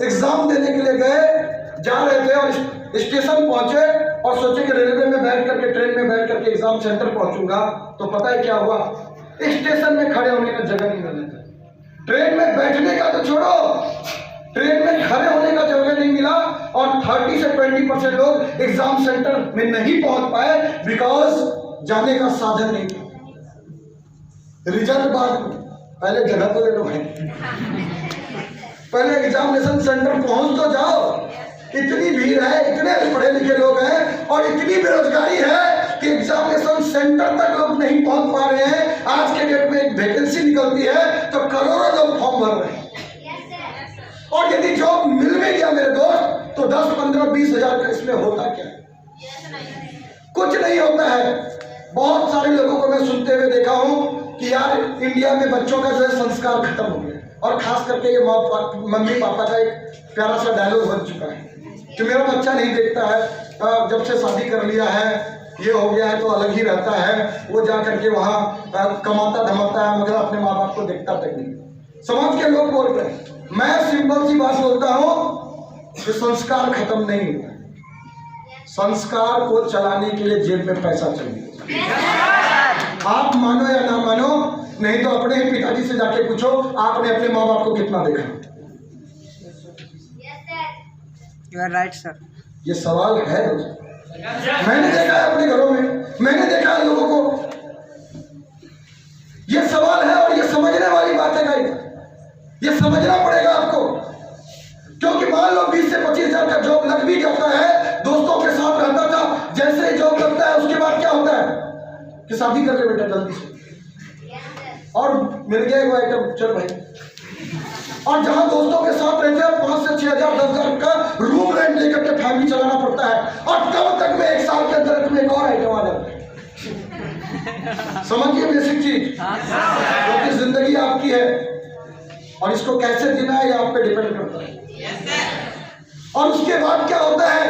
Exam देने के लिए गए, जा रहे थे और स्टेशन पहुंचे और सोचे कि रेलवे में बैठ करके, ट्रेन में बैठ करके एग्जाम सेंटर पहुंचूंगा। तो पता है क्या हुआ, स्टेशन में खड़े होने का जगह नहीं मिला था। ट्रेन में बैठने का तो छोड़ो, ट्रेन में खड़े होने का जगह नहीं मिला और 30 से 20% लोग एग्जाम सेंटर में नहीं पहुंच पाए बिकॉज जाने का साधन नहीं था। रिजल्ट बाद में, पहले जगह तो ले लो भाई, पहले एग्जामिनेशन सेंटर पहुंच तो जाओ। इतनी भीड़ है, इतने पढ़े लिखे लोग हैं और इतनी बेरोजगारी है कि एग्जामिनेशन सेंटर तक लोग नहीं पहुंच पा रहे हैं। आज के डेट में एक वैकेंसी निकलती है तो करोड़ों लोग फॉर्म भर रहे हैं और यदि जॉब मिल भी गया मेरे दोस्त तो 10, 15, 20 हजार का इसमें होता क्या? कुछ नहीं होता है। बहुत सारे लोगों को मैं सुनते हुए देखा हूं कि यार इंडिया में बच्चों का जो है संस्कार खत्म हो गया और खास करके ये मम्मी पापा का एक प्यारा सा डायलॉग बन चुका है कि मेरा बच्चा नहीं देखता है, जब से शादी कर लिया है, ये हो गया है तो अलग ही रहता है, वो जा करके वहाँ कमाता धमाता है मगर अपने माँ बाप को देखता तक नहीं। समाज के लोग बोल रहे हैं, मैं सिंपल सी बात बोलता हूँ कि संस्कार खत्म नहीं हुआ, संस्कार को चलाने के लिए जेब में पैसा चाहिए। आप मानो या ना मानो, नहीं तो अपने ही पिताजी से जाके पूछो आपने अपने माँ बाप को कितना देखा। You are right, sir. ये सवाल है दोस्तों, मैंने देखा है अपने घरों में, मैंने देखा है लोगों को, ये सवाल है और ये समझने वाली बात है गाइस, ये समझना पड़ेगा आपको। क्योंकि मान लो 20 से 25 हजार का जॉब लग भी जाता है, दोस्तों के साथ रहता था, जैसे जॉब लगता है उसके बाद क्या होता है कि शादी कर ले बेटा जल्दी से, और मिल गया एक आइटम, चल भाई। और जहां दोस्तों के साथ रहते हैं 5 से 6 हजार 10 हजार का रूम रेंट लेकर के फैमिली चलाना पड़ता है और तब तक में 1 साल के अंदर में एक और आइटम आ जाता है। समझिए बेसिक चीज, क्योंकि जिंदगी आपकी है और इसको कैसे जीना है ये आप पे डिपेंड करता है। और उसके बाद क्या होता है,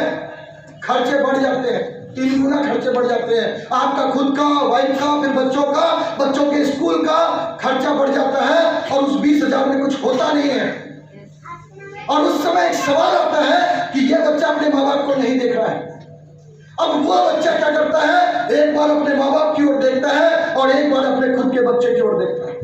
खर्चे बढ़ जाते हैं, 3 गुना खर्चे बढ़ जाते हैं। आपका खुद का, वाइफ का, फिर बच्चों का, बच्चों के स्कूल का खर्चा बढ़ जाता है और उस 20 हजार में कुछ होता नहीं है। और उस समय एक सवाल आता है कि यह बच्चा अपने माँ बाप को नहीं देख रहा है। अब वो बच्चा क्या करता है, एक बार अपने माँ बाप की ओर देखता है और एक बार अपने खुद के बच्चे की ओर देखता है।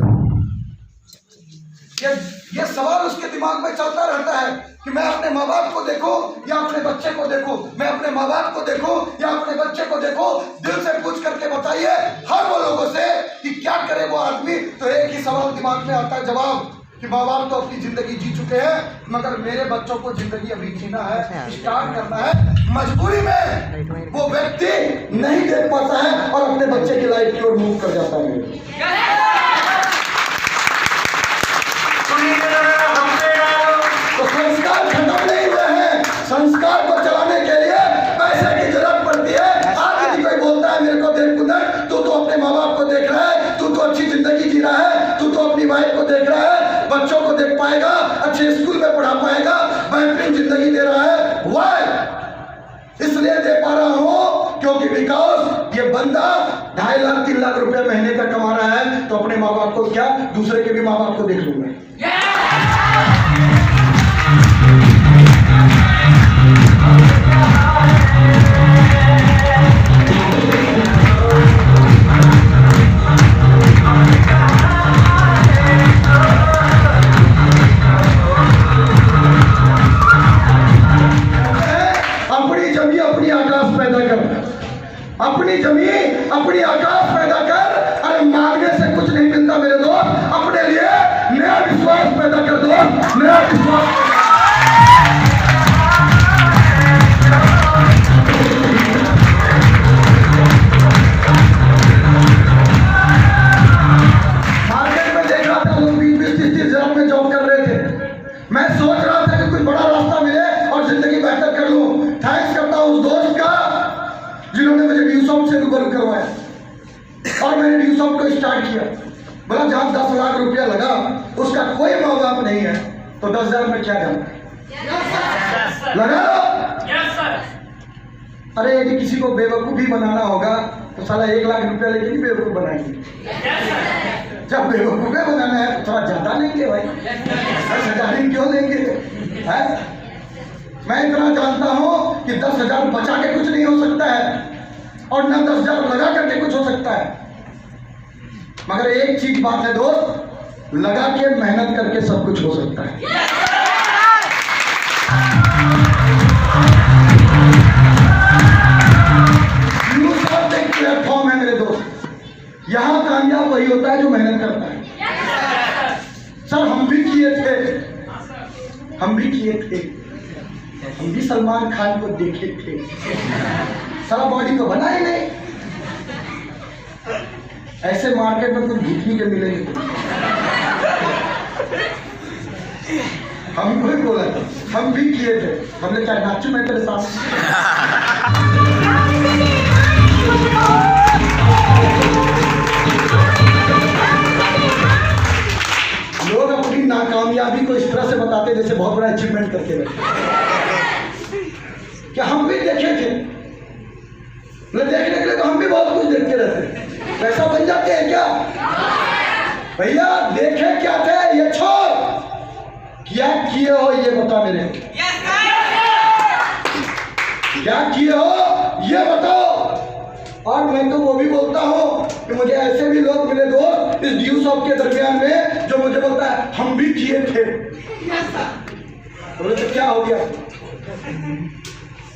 ये सवाल उसके दिमाग में चलता रहता है कि मैं अपने माँ बाप को देखूं या अपने बच्चे को देखूं, मैं अपने माँ बाप को देखूं या अपने बच्चे को देखूं। दिल से पूछ करके बताइए हर वो लोगों से कि क्या करे वो आदमी, तो एक ही सवाल दिमाग में आता है जवाब कि माँ बाप तो अपनी जिंदगी जी चुके हैं मगर मेरे बच्चों को जिंदगी अभी जीना है, स्टार्ट करना है। मजबूरी में वो व्यक्ति नहीं देख पाता है और अपने बच्चे की लाइफ की ओर मूव कर जाता है। तो संस्कार खत्म नहीं हुए हैं, संस्कार को चलाने के लिए पैसे की जरूरत पड़ती है। आज यदि कोई बोलता है मेरे को देख कुदर, तू तो अपने माँ बाप को देख रहा है, तू तो अच्छी जिंदगी जी रहा है, तू तो अपनी वाइफ को देख रहा है, बच्चों को देख पाएगा, अच्छे स्कूल में पढ़ा पाएगा, बेहतरीन जिंदगी दे रहा है। वाई इसलिए दे पा रहा हूं क्योंकि बिकॉज ये बंदा 2.5 लाख 3 लाख रुपए महीने का कमा रहा है, तो अपने माँ बाप को क्या, दूसरे के भी माँ बाप को देख लूंगा। अपनी जमी अपनी आकाश पैदा कर, अपनी जमी अपनी आकाश पैदा कर। अरे मांगने से कुछ नहीं मिलता मेरे दोस्त, अपने लिए नया विश्वास पैदा कर दो, नया विश्वास। मार्केट में देख रहा था लोग 20-30 हजार में जॉब कर रहे थे। मैं सोच रहा था कि कोई बड़ा रास्ता मिले और जिंदगी बेहतर कर लूं। थैंक्स करता हूं उस दोस्त का जिन्होंने मुझे ड्यूसॉफ्ट से रूबरू करवाया और मैंने ड्यूसॉफ्ट को स्टार्ट किया। बोला जहां 10 लाख रुपया लगा उसका कोई माँ बाप नहीं है तो 10 हजार में क्या करना, लगा लो। अरे यदि किसी को बेवकूफ ही बनाना होगा तो साला 1 लाख रुपया लेके ही बेवकूफ बनाएंगे। जब बेवकूफे बनाना है तो थोड़ा ज्यादा लेंगे भाई, 10 हजार क्यों लेंगे। है? मैं इतना जानता हूं कि 10,000 बचा के कुछ नहीं हो सकता है और न 10,000 लगा करके कुछ हो सकता है, मगर एक चीज बात है दोस्त, लगा के मेहनत करके सब कुछ हो सकता है। एक प्लेटफॉर्म है मेरे दोस्त, यहां कामयाब वही होता है जो मेहनत करता है। सर हम भी किए थे, हम भी सलमान खान को देखे थे, सारा बॉडी तो बना ही नहीं। ऐसे मार्केट में कुछ भीखनी के मिलेंगे। हम कोई बोला था, हम भी किए थे, हमने क्या नाचू मैं तेरे साथ। लोग अपनी नाकामयाबी को इस तरह से बताते जैसे बहुत बड़ा अचीवमेंट करते बैठे। क्या हम भी देखे थे? देखने के लिए तो हम भी बहुत कुछ देखते रहते, वैसा बन जाते हैं क्या? भैया देखे क्या थे ये छोड़, क्या किए हो ये बता मेरे, क्या किए हो ये बताओ। और मैं तो वो भी बोलता हूँ कि मुझे ऐसे भी लोग मिले दोस्त इस ड्यू शॉप के दरमियान में जो मुझे बोलता है हम भी किए थे। तो क्या हो गया,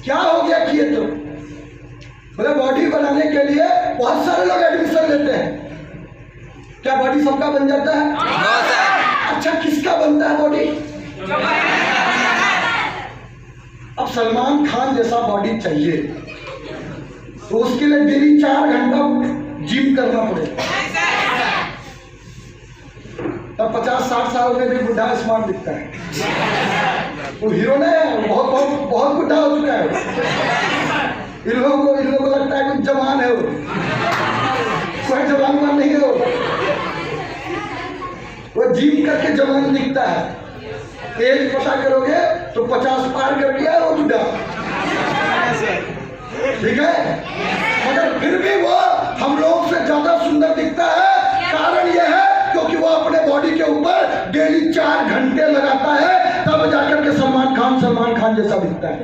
क्या हो गया किए तो? मतलब बॉडी बनाने के लिए बहुत सारे लोग एडमिशन लेते हैं, क्या बॉडी सबका बन जाता है? अच्छा किसका बनता है बॉडी? अब सलमान खान जैसा बॉडी चाहिए तो उसके लिए डेली 4 घंटा जिम करना पड़ेगा, तब 50-60 साल में भी बुढ़ा स्मार्ट दिखता है। वो हीरो ने बहुत बुढ़ा हो चुका है। इन लोगों को लगता है कुछ जवान है, वो कोई जवान नहीं है। वो जिम करके जवान दिखता है, एज पता करोगे तो 50 पार कर गया है वो बुढ़ा, ठीक है? मगर फिर भी वो हम लोग से ज्यादा सुंदर दिखता है। कारण यह है क्योंकि वो अपने बॉडी के ऊपर डेली 4 घंटे लगाता है, तब जाकर के सलमान खान जैसा दिखता है।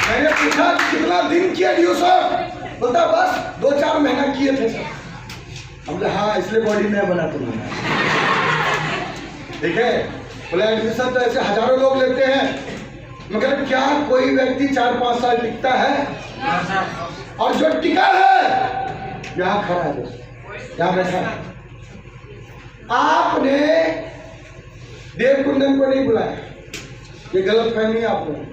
मैंने पूछा कितना दिन किया ड्यू शॉप, बोलता बस 2-4 महीना किए थे सर। हमने हाँ इसलिए बॉडी नहीं बना तुमने, ठीक है? बोले एडमिशन तो ऐसे हजारों लोग लेते हैं, मगर क्या कोई व्यक्ति 4-5 साल टिकता है? और जो टिका है यहाँ खड़ा है दोस्त, यहाँ बैठा है। आपने देवकुंदन को नहीं बुलाया, ये गलत फहमी है आप लोगों।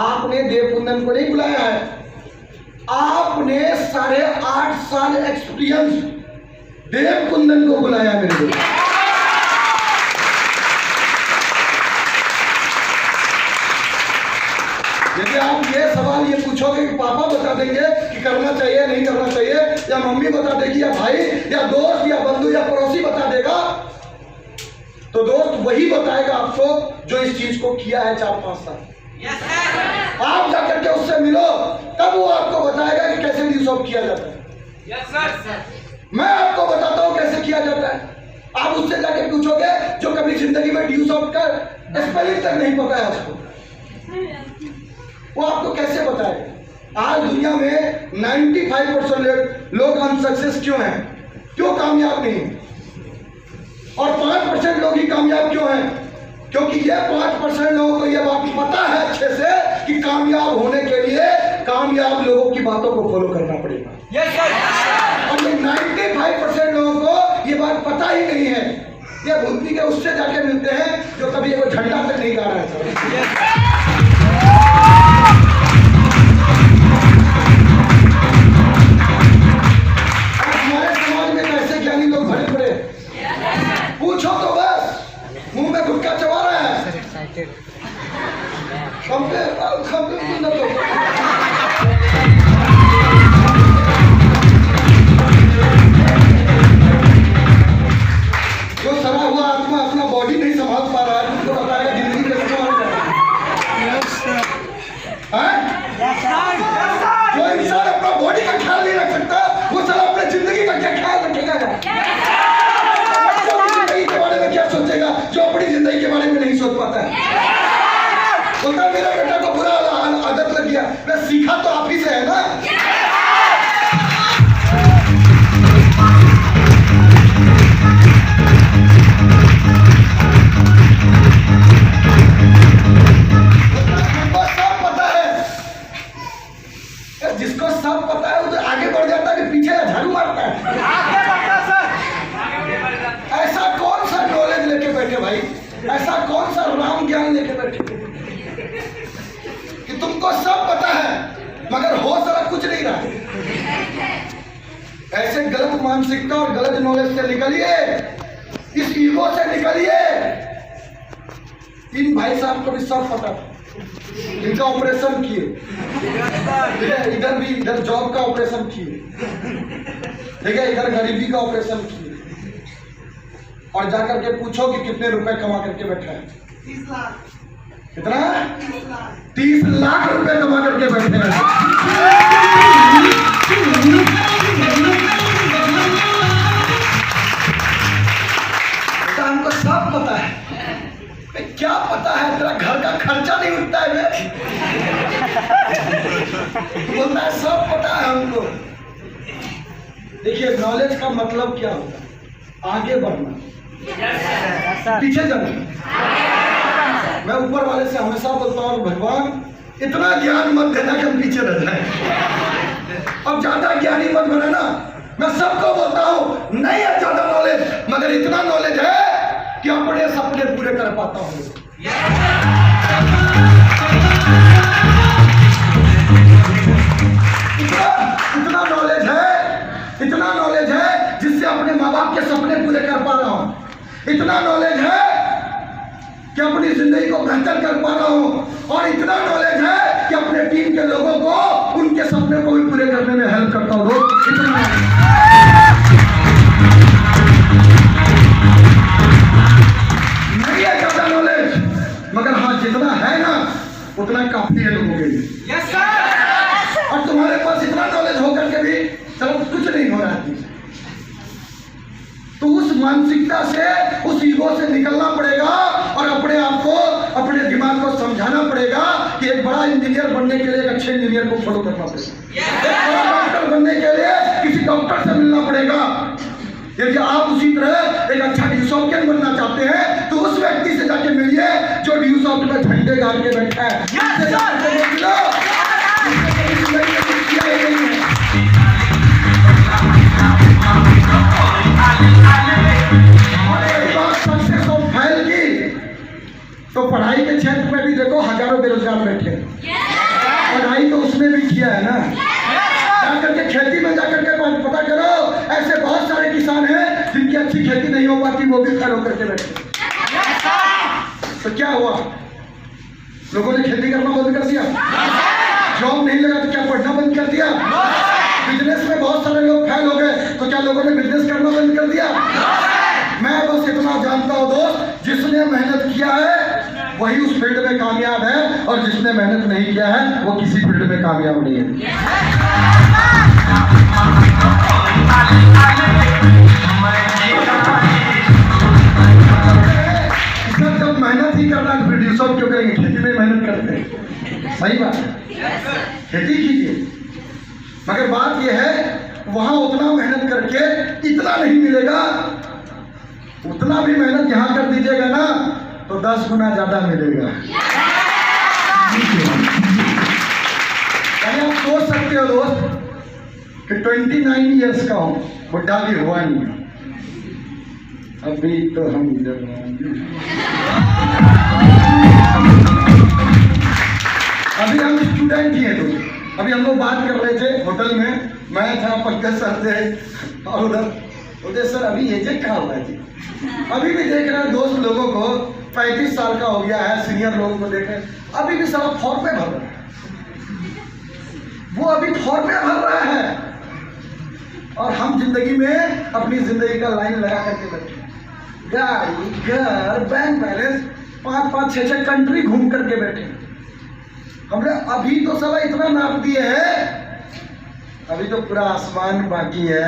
आपने देवकुंदन को नहीं बुलाया है, आपने 8.5 साल एक्सपीरियंस देवकुंदन को बुलाया मेरे को। यदि आप ये सवाल ये पूछोगे कि पापा बता देंगे कि करना चाहिए नहीं करना चाहिए, या मम्मी बता देगी, या भाई या दोस्त या बंधु या पड़ोसी बता देगा, तो दोस्त वही बताएगा आपको जो इस चीज को किया है 4-5 साल। आप जाकर के उससे मिलो, तब वो आपको बताएगा कि कैसे ड्यू शॉप किया जाता है। मैं आपको बताता हूँ कैसे किया जाता है। आप उससे जाकर पूछोगे जो कभी जिंदगी में ड्यू शॉप का स्पेलिंग तक नहीं पता है उसको, वो आपको कैसे बताएगा? आज दुनिया में 95% लोग अनसक्सेस क्यों हैं, क्यों कामयाब नहीं, और 5% लोग ही कामयाब क्यों हैं? क्योंकि ये 5% लोगों को ये बात पता है अच्छे से कि कामयाब होने के लिए कामयाब लोगों की बातों को फॉलो करना पड़ेगा। और ये 95% लोगों को ये बात पता ही नहीं है। ये भूतनी के उससे जाके मिलते हैं जो कभी वो झंडा तक नहीं गा रहा है। हमारे समाज में कैसे ज्ञानी लोग भरे पड़े, पूछो तो बस, मुंह में गुटखा चबा रहा है। जो सड़ा हुआ आत्मा अपना बॉडी नहीं संभाल पा रहा है, उनको बताएगा जिंदगी कैसे संभाल। जो इंसान अपना बॉडी का ख्याल नहीं रख सकता वो साला अपने जिंदगी का क्या ख्याल रखेगा? जिंदगी के बारे में क्या सोचेगा जो अपनी जिंदगी के बारे में नहीं सोच पाता है? बोलता मेरा बेटा को बुरा आदत लग गया, मैं सीखा तो आप ही से है ना। जिसको सब पता है वो तो आगे बढ़ जाता है कि पीछे झाड़ू मारता है। ऐसा कौन सा नॉलेज लेके बैठे भाई, ऐसा कौन सा राम ज्ञान लेके बैठे कि तुमको सब पता है मगर हो सारा कुछ नहीं रहा। ऐसे गलत मानसिकता और गलत नॉलेज से निकलिए, इस ईगो से निकलिए। इन भाई साहब को भी सब पता था, इनका ऑपरेशन किए, इधर जॉब का ऑपरेशन किए, ठीक है, इधर गरीबी का ऑपरेशन किए, और जाकर के पूछो कि कितने रुपए कमा करके बैठा है। 30 लाख। कितना? 30 लाख रुपए कमा करके बैठे हैं। हमको सब पता है। क्या पता है? तेरा घर का खर्चा नहीं उठता है बे। बोलता है सब पता है हमको। देखिए नॉलेज का मतलब क्या होता है? आगे बढ़ना, पीछे जाना। मैं ऊपर वाले से हमेशा बोलता हूँ भगवान इतना ज्ञान मत देना कि हम पीछे रह जाए। अब ज्यादा ज्ञानी मत बनाना। मैं सबको बोलता हूँ नहीं है ज्यादा नॉलेज, मगर इतना नॉलेज है कि अपने सपने पूरे कर पाता हूँ। इतना नॉलेज है जिससे अपने माँ बाप के सपने पूरे कर पा रहा हूँ। इतना नॉलेज है कि अपनी जिंदगी को बेहतर कर पा रहा हूँ, और इतना नॉलेज है कि अपने टीम के लोगों को उनके सपने को भी पूरे करने में हेल्प करता हूँ। इतना नहीं है ज्यादा नॉलेज, मगर हाँ जितना है ना उतना काफी है लोगों के लिए। Yes sir. और तुम्हारे पास इतना नॉलेज होकर के भी चलो कुछ नहीं हो रहा है, तो उस मानसिकता से, उस ईगो से निकलना पड़ेगा और अपने आप को, अपने दिमाग को समझाना पड़ेगा कि एक बड़ा इंजीनियर बनने के लिए एक अच्छे इंजीनियर को फॉलो करना पड़ेगा। एक बड़ा डॉक्टर बनने के लिए किसी डॉक्टर से मिलना पड़ेगा। यदि आप उसी तरह एक अच्छा ड्यूसॉफ्टियन बनना चाहते हैं तो उस व्यक्ति से जाके मिलिए जो ड्यूसॉफ्ट में झंडे गाड़ के बैठा है। तो पढ़ाई के क्षेत्र में भी देखो हजारों बेरोजगार बैठे हैं। पढ़ाई तो उसने भी किया है ना। जाकर के खेती में जाकर के पता करो, ऐसे बहुत सारे किसान हैं जिनकी अच्छी खेती नहीं हो पाती, वो भी फेल होकर के बैठे। तो क्या हुआ? लोगों ने खेती करना बंद कर दिया, जॉब नहीं लगा तो क्या पढ़ना बंद कर दिया? बिजनेस में बहुत सारे लोग फेल हो गए तो क्या लोगों ने बिजनेस करना बंद कर दिया? मैं बस इतना जानता हूँ दोस्त, जिसने मेहनत किया है वही उस फील्ड में कामयाब है, और जिसने मेहनत नहीं किया है वो किसी फील्ड में कामयाब नहीं है। जब मेहनत ही करना तो प्रोड्यूसर क्यों करेंगे? खेती में मेहनत करते हैं, सही बात है, खेती कीजिए, मगर बात यह है वहां उतना मेहनत करके इतना नहीं मिलेगा। उतना भी मेहनत यहाँ कर दीजिएगा ना तो 10 गुना ज्यादा मिलेगा। आप सोच सकते हो दोस्त कि 29 इयर्स का हूं, बुढ़ा भी हुआ नहीं, अभी तो हम अभी हम स्टूडेंट ही हैं। तो अभी हम लोग बात कर रहे थे होटल में, मैं था, पंकज सर थे, और उधर सर अभी एज क्या होगा जी? अभी भी देख रहे हैं दोस्त लोगों को 35 साल का हो गया है, सीनियर लोगों को देख रहे हैं अभी भी सारा फॉर्म में भर रहा है, वो अभी फॉर्म में भर रहा है, और हम जिंदगी में अपनी जिंदगी का लाइन लगा करके बैठे, गाड़ी, घर, बैंक बैलेंस, 5-5, 6-6 कंट्री घूम करके बैठे। हमने अभी तो साला इतना नाप दिए हैं, अभी तो पूरा आसमान बाकी है।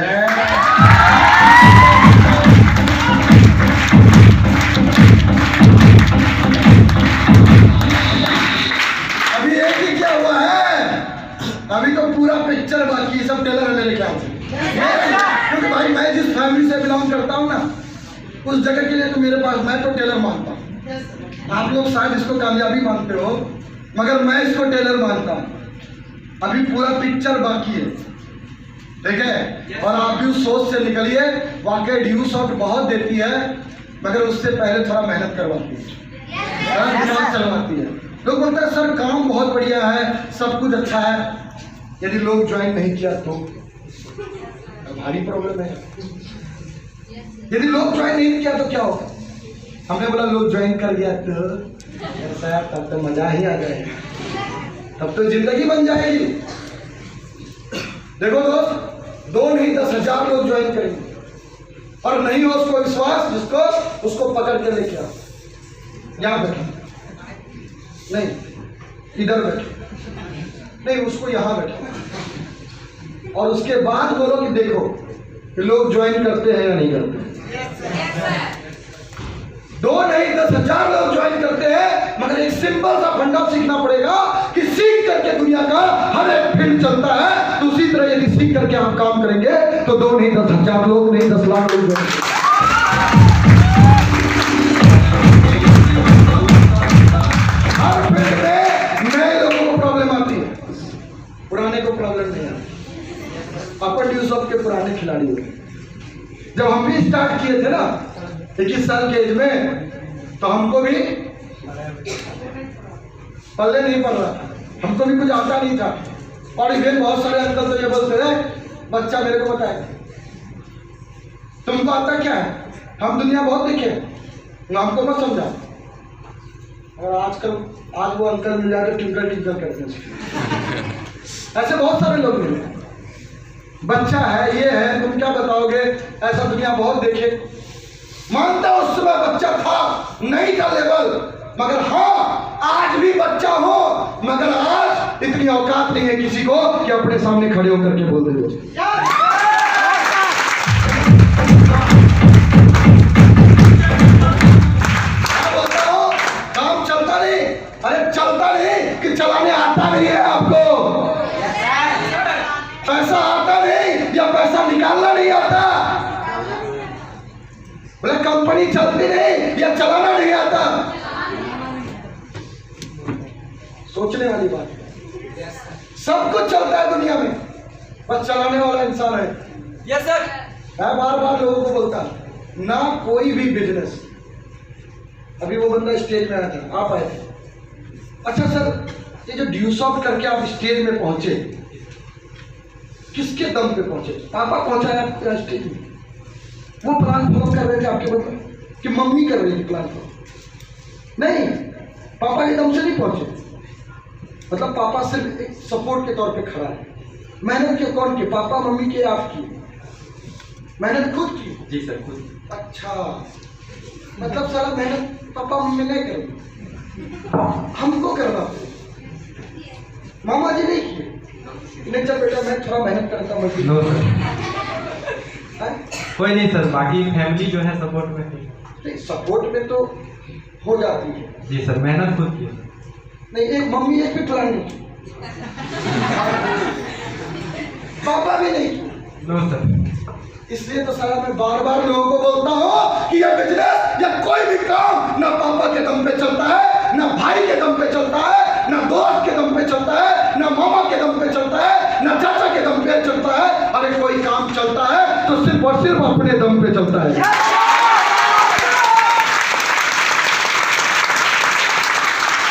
अभी एक ही क्या हुआ है, अभी तो पूरा पिक्चर बाकी है। सब टेलर है मेरे ख्याल से, क्योंकि भाई मैं जिस फैमिली से बिलोंग करता हूँ ना, उस जगह के लिए तो मेरे पास, मैं तो टेलर मानता हूँ। आप लोग शायद इसको कामयाबी मानते हो, मगर मैं इसको टेलर मानता हूँ। अभी पूरा पिक्चर बाकी है, ठीक है। और आप भी उस सोच से निकलिए, वाकई ड्यू शॉट बहुत देती है, मगर उससे पहले थोड़ा मेहनत करवाती है, दिमाग चलवाती है। लोग बोलते हैं सर काम बहुत बढ़िया है, सब कुछ अच्छा है, यदि लोग ज्वाइन नहीं किया तो भारी प्रॉब्लम है। यदि लोग ज्वाइन नहीं किया तो क्या होगा? हमने बोला लोग ज्वाइन कर गया तो ऐसा, तब तो मजा ही आ जाएगा, तब तो जिंदगी बन जाएगी। देखो दोस्त, 2 नहीं 10,000 लोग ज्वाइन करेंगे, और नहीं हो उसको विश्वास, जिसको उसको पकड़ के लेके आओ। यहां बैठो, नहीं इधर बैठो, नहीं उसको यहां बैठो, और उसके बाद बोलो कि देखो कि लोग ज्वाइन करते हैं या नहीं करते। 2 नहीं 10,000 लोग ज्वाइन करते हैं, मगर एक सिंपल सा फंडा सीखना पड़ेगा कि सीख करके दुनिया का हर एक फील्ड चलता है। तो उसी तरह यदि सीख करके हम काम करेंगे तो 2 नहीं 10,000 लोग नहीं 10 लाख लोग हर फील्ड में नए लोगों को प्रॉब्लम आती है, पुराने को प्रॉब्लम नहीं आती। अपन ड्यू शॉट के पुराने खिलाड़ी हो। जब हम भी स्टार्ट किए थे ना 21 साल के एज में, तो हमको भी पल्ले नहीं पड़ रहा था, हमको भी कुछ आता नहीं था। और इधर बहुत सारे अंकल तो ये बोलते रहे, बच्चा मेरे को बताए तुमको आता क्या है, हम दुनिया बहुत देखे, हमको मत समझा। और आजकल आज वो अंकल मिल जाते ट्विंकल ट्विंकल करते हैं। ऐसे बहुत सारे लोग मिले, बच्चा है, ये है, तुम क्या बताओगे, ऐसा दुनिया बहुत देखे। मानता उस समय बच्चा था, नहीं था लेवल, मगर हाँ आज भी बच्चा हो, मगर आज इतनी औकात नहीं है किसी को कि अपने सामने खड़े होकर के बोल दे। बोलता हूं काम चलता नहीं, अरे चलता नहीं कि चलाने आता नहीं है आपको, पैसा आता नहीं या पैसा निकालना नहीं आता, बोले कंपनी चलती नहीं या चलाना नहीं आता। सोचने वाली बात है, सब कुछ चलता है दुनिया में, बस चलाने वाला इंसान है। Yes sir. मैं बार बार लोगों को बोलता ना, कोई भी बिजनेस, अभी वो बंदा स्टेज में आया था, आप आए थे, अच्छा सर ये जो ड्यू शॉट करके आप स्टेज में पहुंचे, किसके दम पे पहुंचे? पापा पहुंचाया आपको स्टेज में, वो प्लान फॉलो कर रहे थे आपके बता कि मम्मी कर रही थी प्लान फॉलो? नहीं, पापा के दम से नहीं पहुंचे, मतलब पापा सिर्फ एक सपोर्ट के तौर पे खड़ा है। मेहनत के कौन की? पापा मम्मी की, आपकी मेहनत खुद की? जी सर खुद। अच्छा, मतलब सारा मेहनत पापा मम्मी नहीं करेंगे, हमको करना पड़ेगा। मामा जी नहीं किए, नहीं चल बेटा मैं थोड़ा मेहनत करता हूँ। नो सर, कोई नहीं सर, बाकी फैमिली जो है सपोर्ट में थी। सपोर्ट में तो हो जाती है। जी सर, मेहनत खुद की। नहीं, एक मम्मी एक भी प्लान नहीं की, पापा भी नहीं की। नो सर, इसलिए तो सारा मैं बार बार लोगों को बोलता हूँ कि यह बिजनेस या कोई भी काम ना पापा के दम पे चलता है, ना भाई के दम पे चलता है, ना दोस्त के दम पे चलता है, ना मामा के दम पे चलता है, ना चाचा के दम पे चलता है। अरे कोई काम चलता है तो सिर्फ और सिर्फ अपने दम पे चलता है।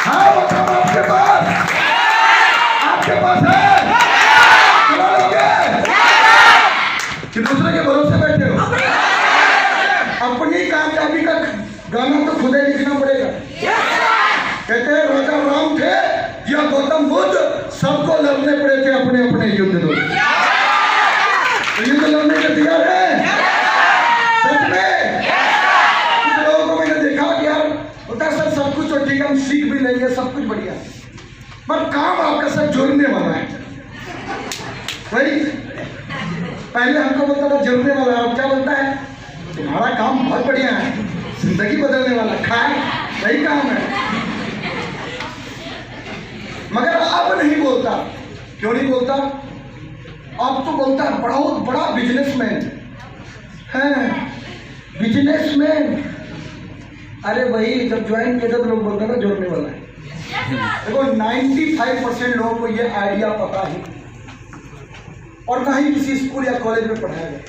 हाँ बताओ, आपके पास है, चला लोगे कि दूसरे के भरोसे बैठे हो? अपनी कामयाबी का गाना तो खुद ही लिखना पड़ेगा। कहते हैं राजा राम थे या गौतम बुद्ध, सबको लड़ने पड़े थे अपने अपने युद्ध। दो युद्ध लड़ने के तैयार है सच में? कुछ लोगों को मैंने देखा कि यार होता है सर, सब कुछ तो ठीक है, हम सीख भी लेंगे, सब कुछ बढ़िया है, पर काम आपके साथ जुड़ने वाला है। वही पहले हमको बोलता था जुड़ने वाला, अब क्या बोलता है? तुम्हारा काम बहुत बढ़िया है, जिंदगी बदलने वाला, खाए वही काम है। मगर अब नहीं बोलता। क्यों नहीं बोलता? अब तो बोलता है बहुत बड़ा बिजनेसमैन है, बिजनेसमैन। अरे वही जब ज्वाइन किया था तो लोग बोलते हैं ना जोड़ने वाला है। देखो 95% लोगों को ये आइडिया पता है और ना ही किसी स्कूल या कॉलेज में पढ़ाया गया।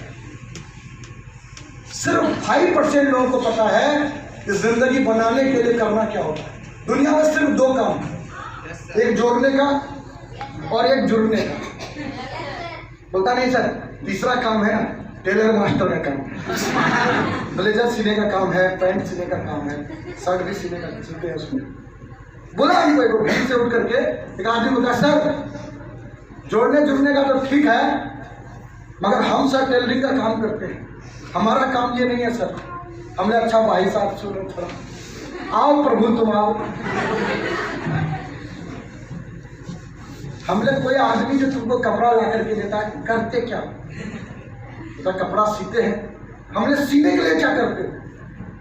सिर्फ 5% लोगों को पता है कि जिंदगी बनाने के लिए करना क्या होता है। दुनिया में सिर्फ दो काम, एक जोड़ने का और एक जुड़ने का। बोलता नहीं सर, तीसरा काम है टेलर मास्टर का काम, ब्लेजर सीने का काम है, पैंट सीने का काम है, शर्ट भी सीने का सीखते हैं उसमें। बोला हमको एक घर से उठ करके एक आदमी बोला सर जोड़ने जुड़ने का तो ठीक है, मगर हम सर टेलरिंग का काम करते हैं, हमारा काम ये नहीं है सर। हमने अच्छा भाई साहब सुनो थोड़ा, आओ प्रभु तुम आओ। हमने कोई आदमी जो तुमको कपड़ा ला करके देता है, करते क्या? तो कपड़ा सीते हैं। हमने सीने के लिए क्या करते हो?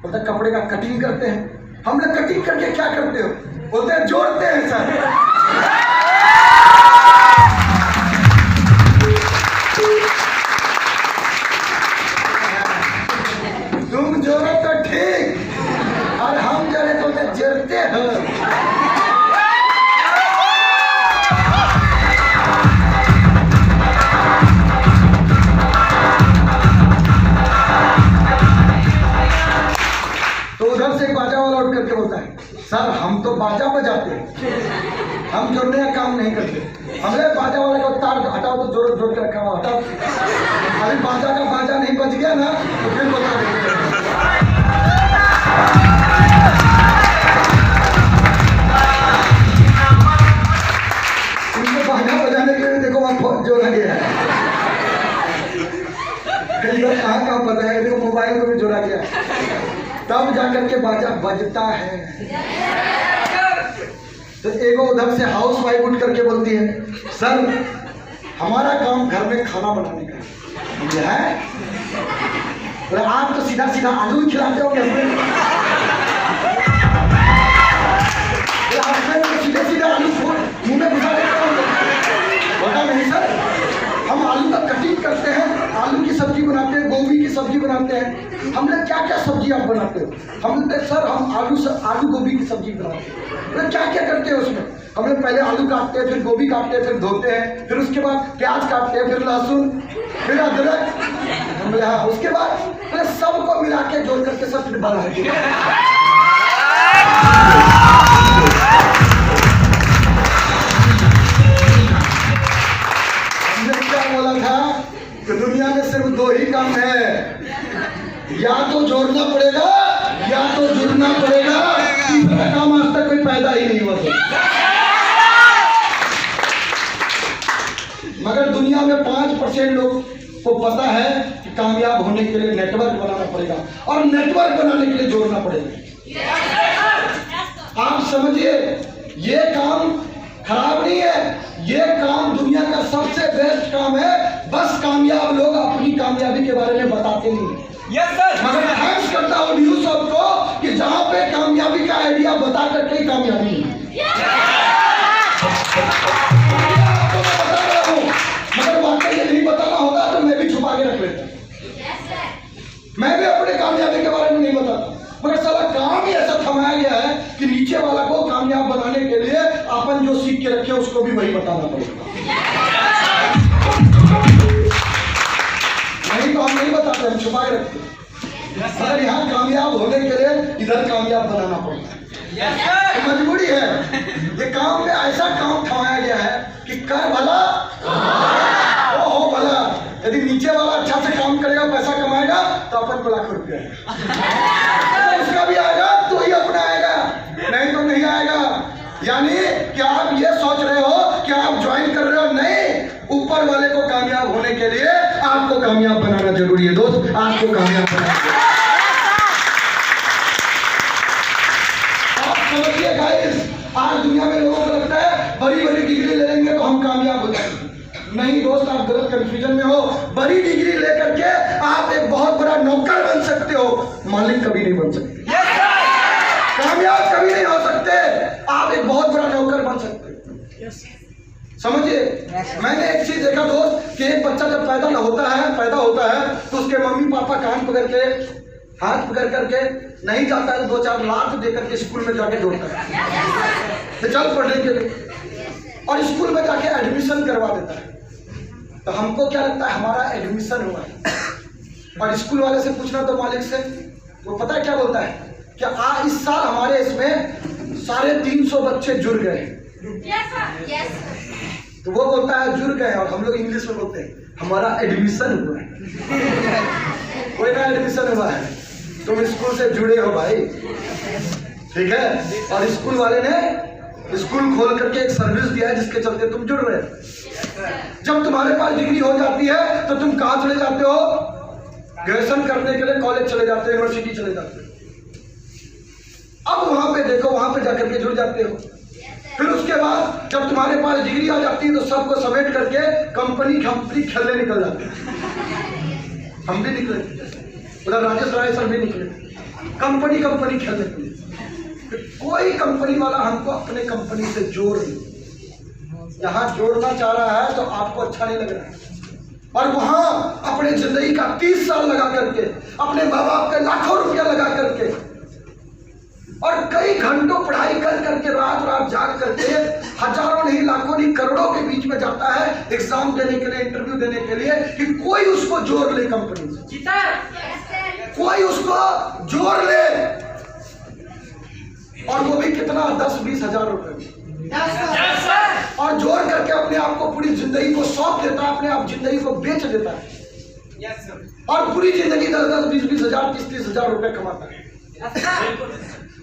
बोलता कपड़े का कटिंग करते हैं। हमने कटिंग करके क्या करते हो? बोलते हैं जोड़ते हैं सर। तुम जोड़ो तो ठीक, और हम जोड़े तो जोड़ते हैं। से बाजा वाला उठ करके बोलता है सर हम तो बाजा बजाते हैं, हम जोड़ने का काम नहीं करते। हमने बाजा वाले को तार हटाओ तो जोड़ जोड़ के रखा हुआ, हटाओ। अभी बाजा का बाजा नहीं बज गया ना तो फिर बता देंगे। उनको बाजा बजाने के लिए देखो वहाँ जोड़ा गया है, कई बार कहाँ पता है, देखो मोबाइल को भी जोड़ा गया है, तब जाकर के बाजा बजता है। तो एक उधर से हाउस वाइफ उठ करके बोलती है सर हमारा काम घर में खाना बनाने का है। तो आप तो सीधा सीधा आलू ही खिलाते हो, सीधे सीधे आलू मुंह में घुसा देते हो। बोला नहीं सर, हम आलू का कटिंग करते हैं, आलू की सब्जी बनाते हैं, गोभी की सब्जी बनाते हैं। हमने क्या क्या सब्जी आप बनाते हो? हमने सर हम आलू गोभी की सब्जी बनाते हैं। क्या क्या करते हैं उसमें? हमने पहले आलू काटते हैं, फिर गोभी काटते हैं, फिर धोते हैं, फिर उसके बाद प्याज काटते हैं, फिर लहसुन, फिर अदरक, हाँ उसके बाद सबको मिला के जोड़ करके सब फिर बनाते हैं। बोला था कि दुनिया में सिर्फ दो ही काम है, या तो जोड़ना पड़ेगा या तो जुड़ना पड़ेगा। तीसरा काम आज तक कोई पैदा ही नहीं हुआ। मगर दुनिया में 5% लोग को पता है कि कामयाब होने के लिए नेटवर्क बनाना पड़ेगा, और नेटवर्क बनाने के लिए जोड़ना पड़ेगा। आप समझिए ये काम खराब नहीं है, ये काम दुनिया का सबसे बेस्ट काम है। बस कामयाब लोग अपनी कामयाबी के बारे में बताते नहीं। Yes sir. मगर थैंक्स करता हूँ न्यूज़ सबको कि जहाँ पे कामयाबी का आइडिया बता करके ही कामयाबी है। आपको मैं बता रहा हूँ, मगर वाकई ये नहीं बताना होगा तो मैं भी छुपा के रख लेता। मैं भी अपने कामयाबी के बारे में नहीं बताता, मगर साला काम ही ऐसा थमाया गया है कि नीचे वाला को कामयाब बनाने के लिए अपन जो सीख के रखे उसको भी वही बताना पड़ेगा। नहीं तो हम नहीं बताते, हम छुपा के रखते। मगर यहाँ कामयाब होने के लिए इधर कामयाब बनाना पड़ता है, तो मजबूरी है। ये काम में ऐसा काम थमाया गया है कि कर भला वो हो भला। यदि नीचे वाला अच्छा से काम करेगा, पैसा कमाएगा तो अपन को लाख रुपया उसका भी आएगा तो ही अपना आएगा, नहीं तो नहीं आएगा। यानी कि आप ये सोच रहे हो कि आप ज्वाइन कर रहे हो, नहीं, ऊपर वाले को कामयाब होने के लिए आपको कामयाब बनाना जरूरी है दोस्त, आपको कामयाब बनाना। आप समझिए गाइस, आज दुनिया में लोगों को लगता है बड़ी दोस्त आप गलत कंफ्यूजन में हो। बड़ी डिग्री लेकर के आप एक बहुत बड़ा नौकर बन सकते हो, मालिक कभी नहीं बन सकते, कामयाब कभी नहीं हो सकते। आप एक बहुत बड़ा नौकर बन सकते हो, समझिए। मैंने एक चीज देखा दोस्त कि एक बच्चा जब पैदा होता है तो उसके मम्मी पापा कान पकड़ के हाथ पकड़ करके नहीं जाता है, 2-4 लाख दे करके स्कूल में जाके जोड़ता है तो चल पढ़ने के लिए, और स्कूल में जाके एडमिशन करवा देता है। तो हमको क्या लगता है हमारा एडमिशन हुआ है, और स्कूल वाले से पूछना तो मालिक से, वो पता है क्या बोलता है कि इस साल हमारे इसमें 350 बच्चे जुड़ गए। तो वो बोलता है जुड़ गए, और हम लोग इंग्लिश में बोलते हैं हमारा एडमिशन हुआ है। कोई ना एडमिशन हुआ है, तुम स्कूल से जुड़े हो भाई, ठीक है। और स्कूल वाले ने स्कूल खोल करके एक सर्विस दिया है जिसके चलते तुम जुड़ रहे हो। जब तुम्हारे पास डिग्री हो जाती है तो तुम कहाँ चले जाते हो, ग्रेजुएशन करने के लिए कॉलेज चले जाते हो, यूनिवर्सिटी चले जाते हो। अब वहां पे देखो, वहां पे जाकर के जुड़ जाते हो। फिर उसके बाद जब तुम्हारे पास डिग्री आ जाती है तो सबको समेट करके कंपनी खेलने निकल जाते हैं। हम भी निकले, उधर राजेश राय सर भी निकले, कंपनी खेलने के लिए। कोई कंपनी वाला हमको अपने कंपनी से जोड़ नहीं, यहाँ जोड़ना चाह रहा है तो आपको अच्छा नहीं लग रहा है, और वहां अपने जिंदगी का 30 साल लगा करके, अपने माँ बाप के लाखों रुपया लगा करके, और कई घंटों पढ़ाई कर करके, रात जाग करके, हजारों नहीं लाखों नहीं करोड़ों के बीच में जाता है एग्जाम देने के लिए, इंटरव्यू देने के लिए, कि कोई उसको जोड़ ले कंपनी से, कोई उसको जोड़ ले, और वो भी कितना 10-20 हजार रुपए, और जोड़ करके अपने आप को पूरी जिंदगी को सौंप देता है, अपने आप जिंदगी को बेच देता है, और पूरी जिंदगी 10-10, 20-20 हजार, 30-30 हजार रुपए कमाता है।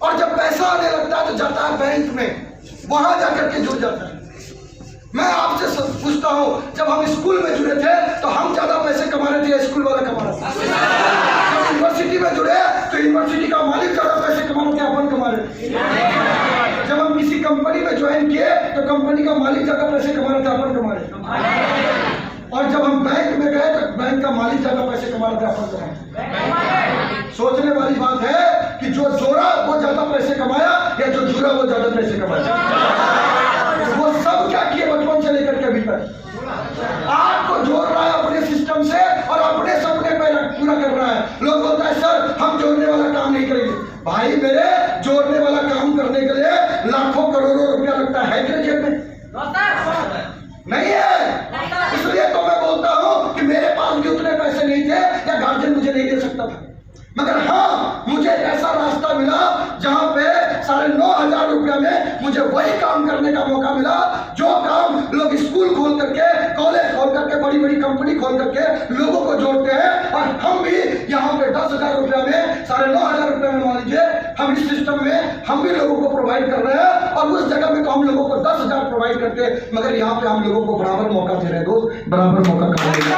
और जब पैसा आने लगता है तो जाता है बैंक में, वहां जाकर के जुड़ जाता है। मैं आपसे पूछता हूं, जब हम स्कूल में जुड़े थे तो हम ज्यादा पैसे कमा रहे थे या स्कूल वाला कमा रहा था? जब यूनिवर्सिटी में जुड़े तो यूनिवर्सिटी का मालिक ज्यादा पैसे कमा रहे थे, अपन कमा रहे थे। जब हम किसी कंपनी में ज्वाइन किए तो कंपनी का मालिक ज्यादा पैसे कमा रहे थे, अपन कमा रहे। और जब हम बैंक में गए तो बैंक का मालिक ज्यादा पैसे कमा रहे थे, अपन कमा रहे। सोचने वाली बात है कि जो जोड़ा वो ज्यादा पैसे कमाया या जो जुड़ा वो ज्यादा पैसे कमाया। वो सब क्या किए बचपन से लेकर के अभी तक आपको जोड़ रहा है अपने सिस्टम से, और अपने सपने पूरा कर रहा है। लोग बोलता है सर हम जोड़ने वाला काम नहीं करेंगे। भाई मेरे, जोड़ने वाला काम करने के लिए लाखों करोड़ों रुपया लगता है कि जेब में नहीं है। इसलिए तो मैं बोलता हूं कि मेरे पास भी उतने पैसे नहीं थे या गार्जियन मुझे नहीं दे सकता था, मगर हाँ मुझे एक ऐसा रास्ता मिला जहां पे 9,500 रुपया में मुझे वही काम करने का मौका मिला जो काम लोग स्कूल खोल करके, कॉलेज खोल करके, बड़ी बड़ी कंपनी खोल करके लोगों को जोड़ते हैं। और हम भी यहाँ पे 10,000 रुपया में, 9,500 रुपया में, मान लीजिए हम इस सिस्टम में हम भी लोगों को प्रोवाइड कर रहे हैं, और उस जगह में तो हम लोगों को 10,000 प्रोवाइड करते, मगर यहाँ पे हम लोगों को बराबर मौका दे रहे हैं दोस्त, बराबर मौका कर रहे हैं।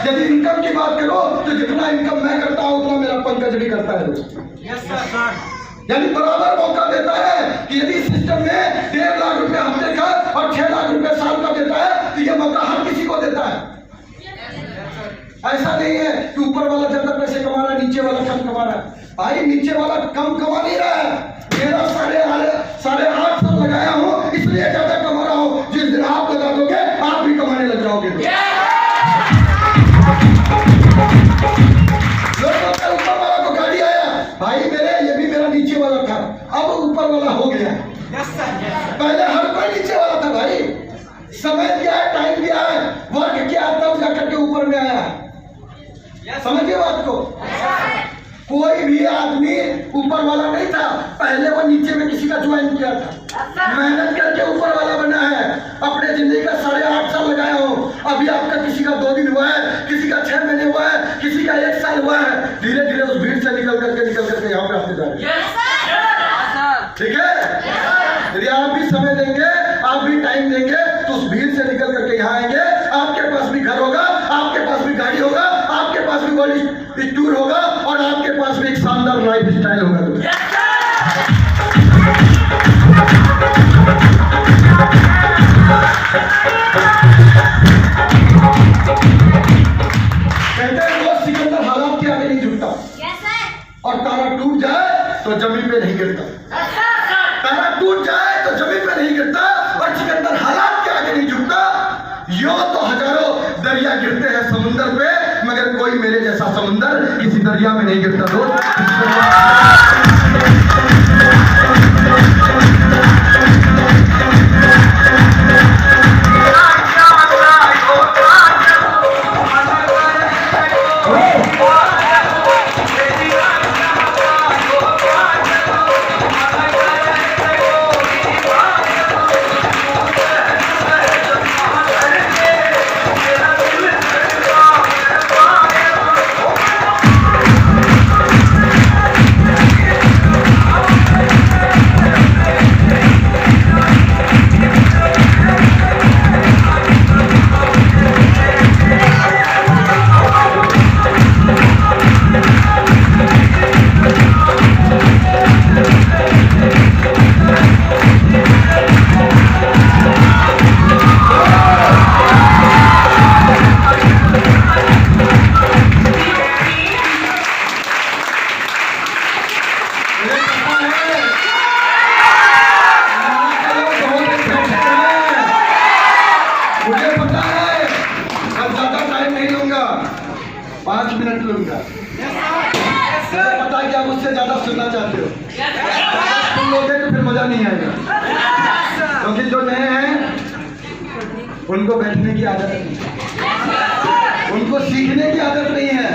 यदि इनकम की बात करो तो जितना इनकम मैं करता हूं उतना मेरा पंकज भी करता है दोस्त। यानी बराबर मौका देता है कि यदि सिस्टम में 1.5 लाख रुपए हफ्ते का और 6 लाख रुपए साल का देता है तो यह मौका हर किसी को देता है। ऐसा नहीं है कि ऊपर वाला ज्यादा पैसे कमा रहा है, नीचे वाला कम कमा रहा है। भाई नीचे वाला कम कमा नहीं रहा है, मेरा 8.5 साल लगाया हूं इसलिए ज्यादा कमा रहा हूं। जिस दिन आप लगा दोगे आप भी कमाने लग जाओगे। ऊपर वाला को गाड़ी आया, भाई मेरे ये भी मेरा नीचे वाला था, अब ऊपर वाला हो गया। पहले हर कोई नीचे वाला था भाई, समय दिया है, टाइम दिया है, वर्क किया तब जाकर के ऊपर में आया। समझिए बात को। कोई भी आदमी ऊपर वाला नहीं था, पहले वो नीचे में किसी का ज्वाइन किया था, मेहनत करके ऊपर वाला बना है। अपने जिंदगी का 8.5 साल लगाया हूँ, अभी आपका किसी का 2 दिन हुआ है, किसी का 6 महीने हुआ है, किसी का 1 साल हुआ है। धीरे धीरे उस भीड़ से निकल करके यहाँ पे आते जा रहे हैं। ठीक है, यदि आप भी समय देंगे, आप भी टाइम देंगे तो उस भीड़ से निकल करके यहाँ आएंगे। आपके पास भी घर होगा, आपके पास भी गाड़ी होगा, आपके पास भी बड़ी टूर होगा, और आपके पास भी एक शानदार लाइफ स्टाइल होगा। और तारा टूट जाए तो जमीन पे नहीं गिरता, तारा टूट जाए तो जमीन पे नहीं गिरता, और सिकंदर हालात के आगे नहीं झुकता। यो तो हजारों दरिया गिरते हैं समुंदर पे, मगर कोई मेरे जैसा समुंदर किसी दरिया में नहीं गिरता दोस्त। मुझे पता है, अब ज्यादा टाइम नहीं लूंगा, 5 मिनट लूंगा। मुझे पता है कि आप मुझसे ज्यादा सुनना चाहते हो, तुम लोगे तो फिर मजा नहीं आएगा, क्योंकि जो नए हैं उनको बैठने की आदत नहीं है, उनको सीखने की आदत नहीं है।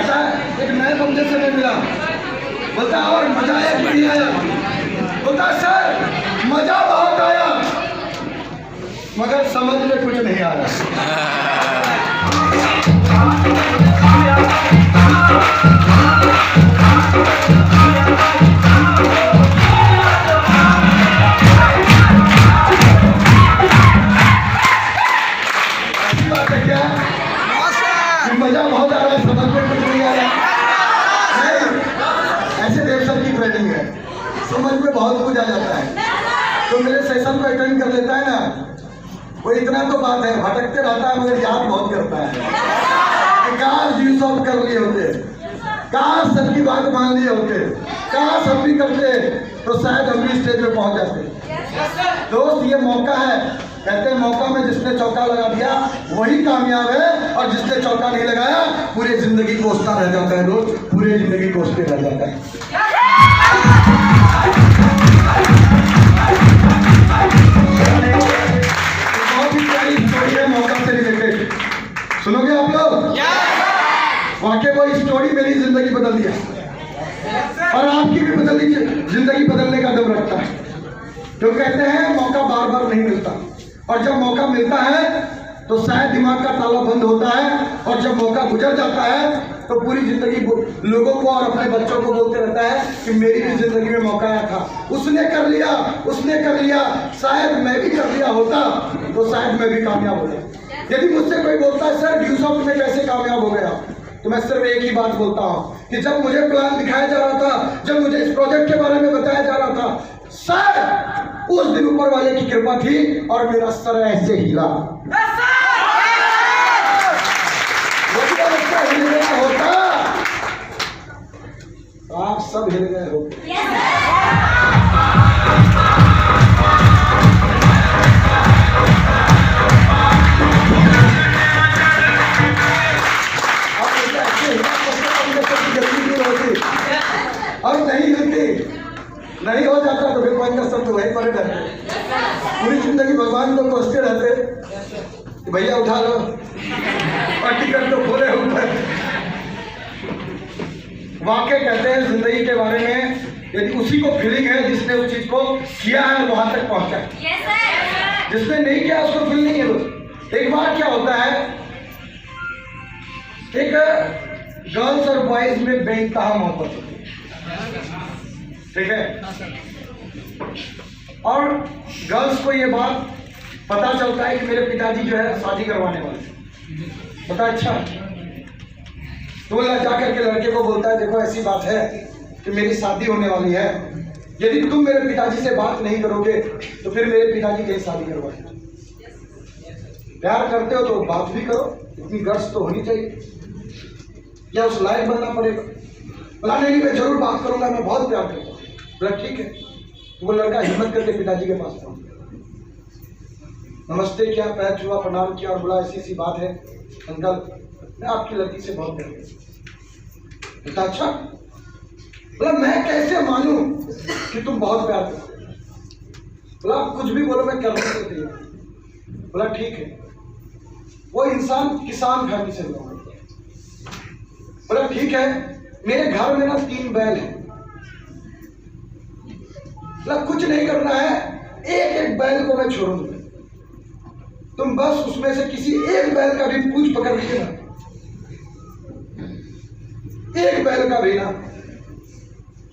ऐसा एक नए बंदे से मैं मिला, बोलता और मजा आया कि नहीं आया? बोलता सर मजा बहुत आया, मगर समझ में कुछ नहीं आ रहा। ऐसी बात है क्या कि मजा बहुत आ रहा है, समझ में कुछ नहीं आ रहा? ऐसे देव सर की ट्रेनिंग है, समझ में बहुत कुछ आ जाता है। तो मेरे सेशन को अटेंड कर लेता है ना, वो इतना तो बात है, भटकते रहता है मगर याद बहुत करता है कि काश व्यूज ऑफ कर लिए होते, काश सबकी बात मान लिए होते, काश हम भी करते तो शायद हम भी स्टेज पे पहुंच जाते। दोस्त ये मौका है, कहते हैं मौका में जिसने चौका लगा दिया वही कामयाब है, और जिसने चौका नहीं लगाया पूरी जिंदगी कोसता रह जाता है दोस्त, पूरी जिंदगी कोसते रह जाता है। मौका से रिलेटेड सुनोगे आप लोग? वाकई वो स्टोरी मेरी जिंदगी बदल दिया, और आपकी भी बदल जिंदगी बदलने का दम रखता है। तो कहते हैं मौका बार बार नहीं मिलता, और जब मौका मिलता है तो शायद दिमाग का ताला बंद होता है, और जब मौका गुजर जाता है तो पूरी जिंदगी लोगों को और अपने बच्चों को बोलते रहता है कि मेरी भी जिंदगी में मौका आया था, उसने कर लिया, उसने कर लिया, शायद मैं भी कर लिया होता तो शायद मैं भी कामयाब हो जाता। यदि मुझसे कोई बोलता है सर ड्यूसॉफ्ट में कैसे कामयाब हो गया, तो मैं सिर्फ एक ही बात बोलता हूँ कि जब मुझे प्लान दिखाया जा रहा था, जब मुझे इस प्रोजेक्ट के बारे में बताया जा रहा था, सर उस दिन ऊपर वाले की कृपा थी और मेरा सर ऐसे हिला। हिल गया होता तो आप सब हिल गए होते। और नहीं हिलती, नहीं हो जाता तो फिर कोई सब तो वहीं पड़े रहते, पूरी जिंदगी भगवान को कोसते रहते, भैया उठा लो और टिकट तो खोले ऊपर। वाकई कहते हैं जिंदगी के बारे में, यदि उसी को फीलिंग है जिसने उस चीज को किया है और वहां तक पहुंचा है, जिसने नहीं किया उसको फील नहीं है। एक बार क्या होता है, एक गर्ल्स और बॉयज में बेइंतहा मोहब्बत होती है, ठीक है, और गर्ल्स को ये बात पता चलता है कि मेरे पिताजी जो है शादी करवाने वाले, पता अच्छा, तो जा करके लड़के को बोलता है देखो ऐसी बात है कि मेरी शादी होने वाली है, यदि तुम मेरे पिताजी से बात नहीं करोगे तो फिर मेरे पिताजी कहीं शादी करवाएंगे। प्यार करते हो तो बात भी करो, इतनी गर्ज तो होनी चाहिए, या उस लायक बनना पड़ेगा। बोला नहीं मैं जरूर बात करूंगा, मैं बहुत प्यार करता हूँ। बोला ठीक है। तो वो लड़का हिम्मत करके पिताजी के पास पहुंच गया, नमस्ते किया, पैर छुआ, प्रणाम किया और बोला ऐसी सी बात है अंकल, मैं आपकी लड़की से बहुत प्यार करता हूं। अच्छा? बोला मैं कैसे मानूं कि तुम बहुत प्यार करते हो? बोला आप कुछ भी बोलो, मैं करने को तैयार। बोला ठीक है। वो इंसान किसान फैमिली से हुआ। बोला ठीक है, मेरे घर में ना 3 बैल है। बोला कुछ नहीं करना है, एक एक बैल को मैं छोड़ूंगा, तुम बस उसमें से किसी एक बैल का भी पूंछ पकड़ लीजिए ना, एक बैल का भी ना,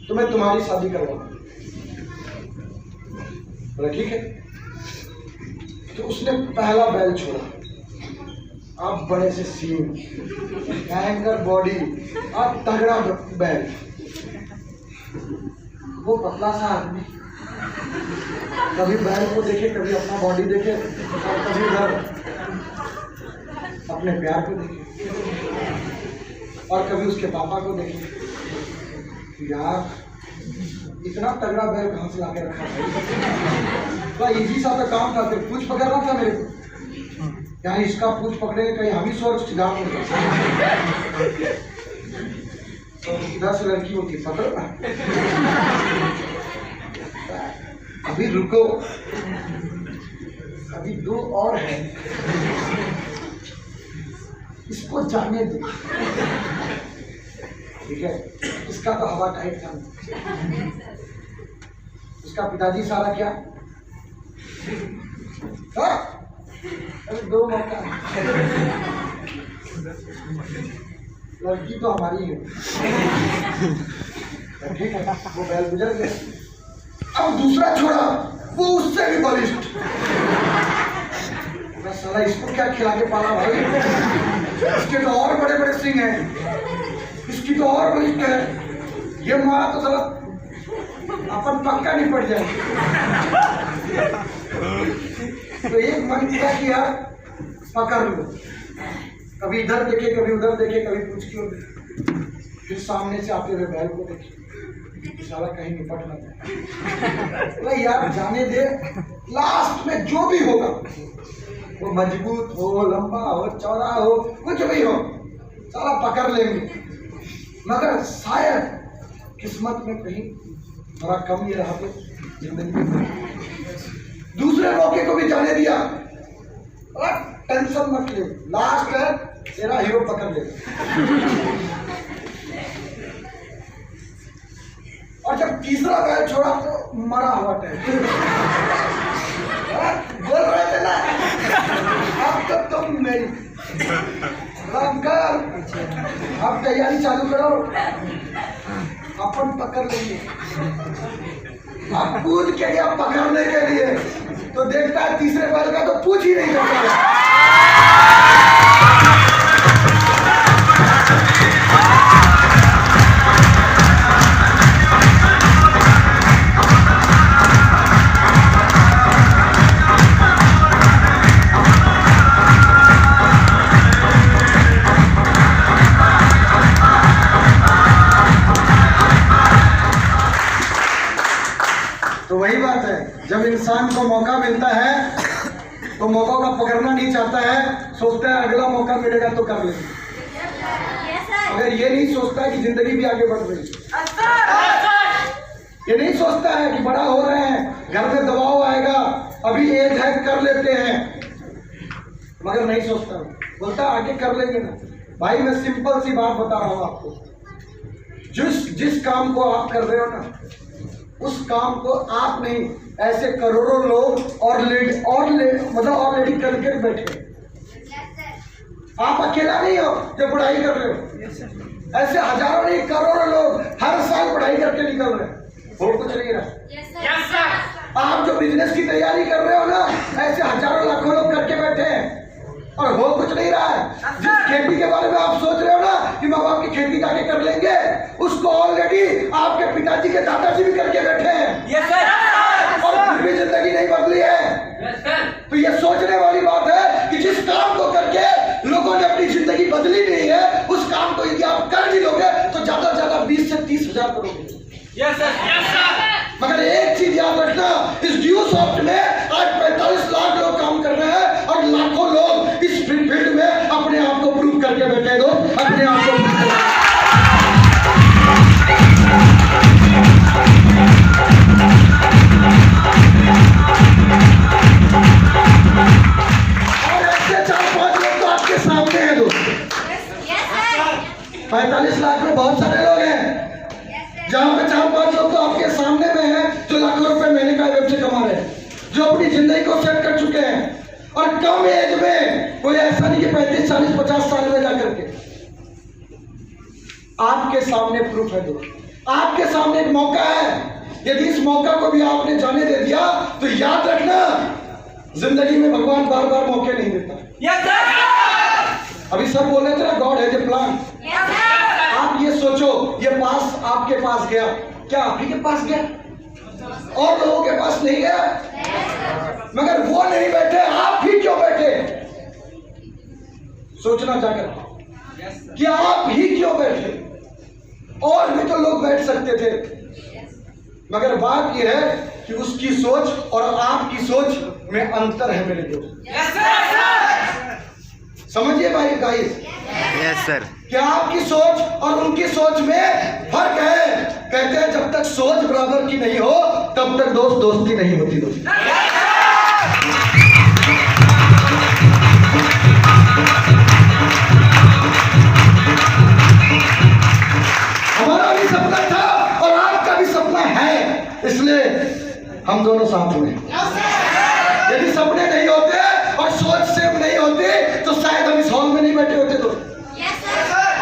तो मैं तुम्हारी शादी करवाऊंगा। बोला ठीक है। तो उसने पहला बैल छोड़ा, आप बड़े से सीन, हैंगर बॉडी, आप तगड़ा बैल। वो पतला सा आदमी कभी बैल को देखे, कभी अपना बॉडी देखे, और कभी इधर अपने प्यार को देखे, और कभी उसके पापा को देखे। यार इतना तगड़ा बैल कहाँ से लाके रखा था? इजी सा तो काम था, फिर पूछ पकड़ना था मेरे को। यहाँ इसका पूछ पकड़े कहीं हम ही स्वर्ग सिधा हो गए। तो इधर से लड़की होती पकड़ना, अभी रुको, अभी 2 और है, इसको जाने दो। ठीक है, इसका तो हवा टाइट था। उसका पिताजी सारा क्या, अरे 2 मौका, लड़की तो हमारी है। ठीक है, वो बैल गुजर गए। अब दूसरा छोड़ा, वो उससे भी बलिष्ठ। साला इसको क्या खिला के पाला भाई, इसके तो और बड़े बड़े सिंह हैं, इसकी तो और बलिष्ठ है। ये मारा तो साला अपन पक्का नहीं पड़ जाए। तो एक मन किया कि यार पकड़ लो, कभी इधर देखे, कभी उधर देखे, कभी पूछ क्यों, फिर सामने से आते हुए बैल को देखे, साला कहीं निपट ना जाए। यार जाने दे, लास्ट में जो भी होगा, वो मजबूत हो, लंबा हो, चौड़ा हो, कुछ भी हो, साला पकड़ लेंगे। मगर शायद किस्मत में कहीं थोड़ा कम ये रहा तो जिंदगी में दूसरे मौके को भी जाने दिया। और टेंशन मत ले, लास्ट है तेरा हीरो पकड़ लेगा। और जब तीसरा बैल छोड़ा तो मरा हुआ टाइम, बोल रहे थे ना, अब तो तुम मेरी अंकल, अब तैयारी चालू करो, अपन पकड़ लेंगे। अब कूद के गया पकड़ने के लिए, तो देखता है तीसरे बैल का तो पूछ ही नहीं करता। तो वही बात है, जब इंसान को मौका मिलता है तो मौका का पकड़ना नहीं चाहता है, सोचता है अगला मौका मिलेगा तो कर लेंगे। अगर ये नहीं सोचता है कि जिंदगी भी आगे बढ़ रही है, ये नहीं सोचता है कि बड़ा हो रहे हैं, घर में दबाव आएगा, अभी एज है कर लेते हैं, मगर नहीं सोचता, बोलता आगे कर लेंगे ना। भाई मैं सिंपल सी बात बता रहा हूँ आपको, जिस काम को आप कर रहे हो ना, उस काम को आप नहीं, ऐसे करोड़ों लोग ऑलरेडी करके बैठे। आप अकेला नहीं हो जो पढ़ाई कर रहे हो, ऐसे हजारों नहीं करोड़ों लोग हर साल पढ़ाई करके निकल रहे हैं, हो कुछ नहीं रहा। आप जो बिजनेस की तैयारी कर रहे हो ना, ऐसे हजारों लाखों लोग करके बैठे हैं और हो कुछ नहीं रहा है। जिस खेती के बारे में आप सोच रहे हो ना कि माँ बाप की खेती जाके कर लेंगे, उसको ऑलरेडी आपके पिताजी के दादाजी भी करके बैठे हैं और फिर भी जिंदगी नहीं बदली है। तो ये सोचने वाली बात है कि जिस काम को करके लोगों ने अपनी जिंदगी बदली नहीं है, उस काम को यदि आप कर भी लोगे तो ज्यादा से ज्यादा 20 से 30,000 करोगे। मगर एक चीज याद रखना, इस ड्यू सॉफ्ट में आज 45 लाख लोग काम कर रहे हैं और लाखों लोग इस फील्ड में अपने आप को प्रूव करके बैठे हैं दोस्त, अपने आप को prove करके। और ऐसे 4-5 लोग तो आपके सामने हैं दोस्त। 45 लाख में बहुत सारे लोग हैं, जहां पे 4-5 लोग तो आपके सामने में हैं जो लाखों रुपए महीने का वेब से कमा रहे हैं, जो अपनी जिंदगी को सेट कर चुके हैं। और कम एज में, कोई ऐसा नहीं कि 35, 40, 50 साल में जाकर के, आपके सामने प्रूफ है दोस्त, आपके सामने एक मौका है। यदि इस मौका को भी आपने जाने दे दिया तो याद रखना, जिंदगी में भगवान बार बार मौके नहीं देता। अभी सब बोल रहे थे ना, गॉड हैज ए प्लान। आप ये सोचो, ये पास आपके पास गया, क्या आप ही के पास गया? और लोगों के पास नहीं गया? मगर वो नहीं बैठे, आप ही क्यों बैठे? सोचना जाकर कि आप ही क्यों बैठे? और भी तो लोग बैठ सकते थे, मगर बात यह है कि उसकी सोच और आपकी सोच में अंतर है मेरे दोस्त। समझिए भाई गाइस, यस सर। क्या आपकी सोच और उनकी सोच में फर्क है? कहते हैं जब तक सोच बराबर की नहीं हो तब तक दोस्ती नहीं होती दोस्त। हमारा भी सपना था और आपका भी सपना है, इसलिए हम दोनों साथ में। यदि सपने नहीं होते और सोच सेम नहीं होती तो शायद हम इस हॉल में नहीं बैठे होते दोस्त।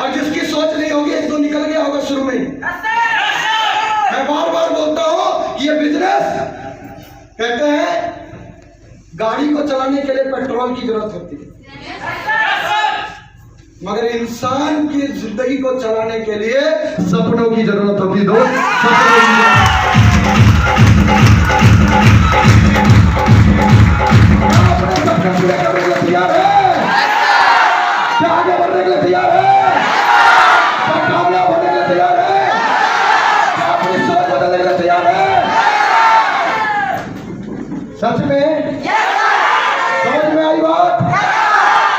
और जिसकी सोच नहीं होगी एक तो निकल गया होगा शुरू में ही। मैं बार बार बोलता हूं, ये बिजनेस, कहते हैं गाड़ी को चलाने के लिए पेट्रोल की जरूरत होती है, मगर इंसान की जिंदगी को चलाने के लिए सपनों की जरूरत होती है दोस्त। सपने पूरे करने के लिए तैयार है? क्या आगे बढ़ने के लिए तैयार है? क्या कामयाब होने के लिए तैयार है? क्या अपनी सोच बदलने के लिए तैयार है? सच में समझ में आई बात?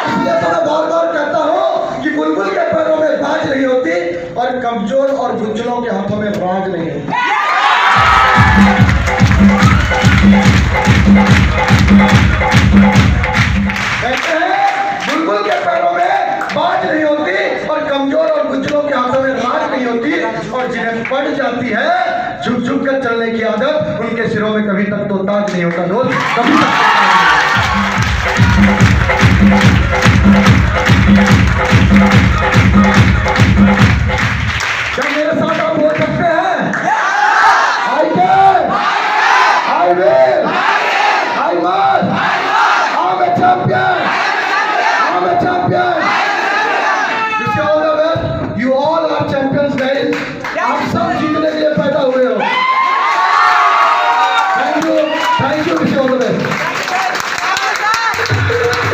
इसलिए तो मैं बार बार कहता हूं कि बुलबुल के पैरों में बाज नहीं होती और कमजोर और बुजुर्गों के हाथों में बाज नहीं होती। कहते हैं बुलबुल के पैरों में बाज नहीं होती और कमजोर और बुजुर्गों के हाथों में राज नहीं होती, और जिन्हें पड़ जाती है झुक झुक कर चलने की आदत, उनके सिरों में कभी तक तो ताज नहीं होता दोस्त, कभी क्या मेरे साथ आप बोल सकते हैं? I can, I will, I must, I'm a champion! I'm a champion!